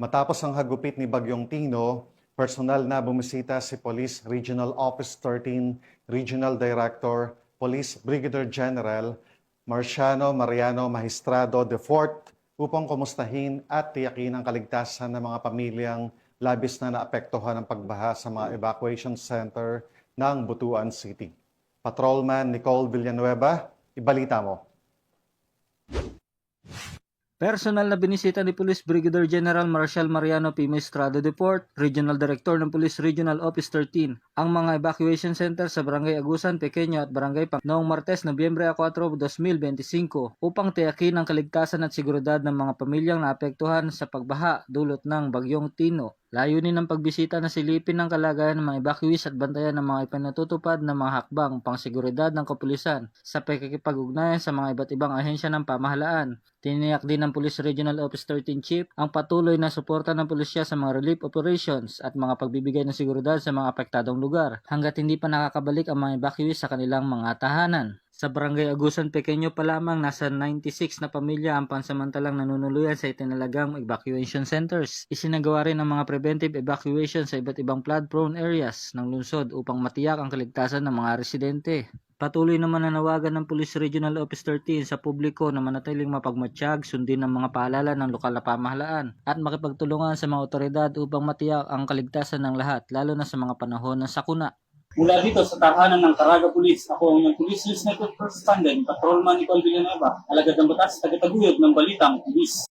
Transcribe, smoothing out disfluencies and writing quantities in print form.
Matapos ang hagupit ni Bagyong Tino, personal na bumisita si Police Regional Office 13 Regional Director, Police Brigadier General Marciano Mariano Magistrado IV upang kumustahin at tiyakin ang kaligtasan ng mga pamilyang labis na naapektuhan ng pagbaha sa mga evacuation center ng Butuan City. Patrolman Nicole Villanueva, ibalita mo. Personal na binisita ni Police Brigadier General Marcial Mariano P. Maestrado IV, Regional Director ng Police Regional Office 13, ang mga evacuation center sa Barangay Agusan, Pequeño at Barangay Pang noong Martes, Nobyembre 4, 2025 upang tiyakin ang kaligtasan at seguridad ng mga pamilyang naapektuhan sa pagbaha dulot ng Bagyong Tino. Layunin ng pagbisita na silipin ng kalagayan ng mga evacuees at bantayan ng mga ipinatutupad ng mga hakbang pangseguridad ng kapulisan sa pakikipag-ugnayan sa mga iba't ibang ahensya ng pamahalaan. Tiniyak din ng Police Regional Office 13 Chief ang patuloy na suporta ng pulisya sa mga relief operations at mga pagbibigay ng seguridad sa mga apektadong lugar hanggat hindi pa nakakabalik ang mga evacuees sa kanilang mga tahanan. Sa Barangay Agusan, Pequeño pa lamang nasa 96 na pamilya ang pansamantalang nanunuluyan sa itinalagang evacuation centers. Isinagawa rin ang mga preventive evacuation sa iba't ibang flood-prone areas ng lungsod upang matiyak ang kaligtasan ng mga residente. Patuloy naman nanawagan ng Police Regional Office 13 sa publiko na manatiling mapagmatsyag, sundin ang mga paalala ng lokal na pamahalaan at makipagtulungan sa mga otoridad upang matiyak ang kaligtasan ng lahat, lalo na sa mga panahon ng sakuna. Mula dito sa tahanan ng Caraga Police, ako ang Police News Network First Standard, Patrolman Nicole Villanueva, alagad ng batas, tagataguyod ng Balitang Police.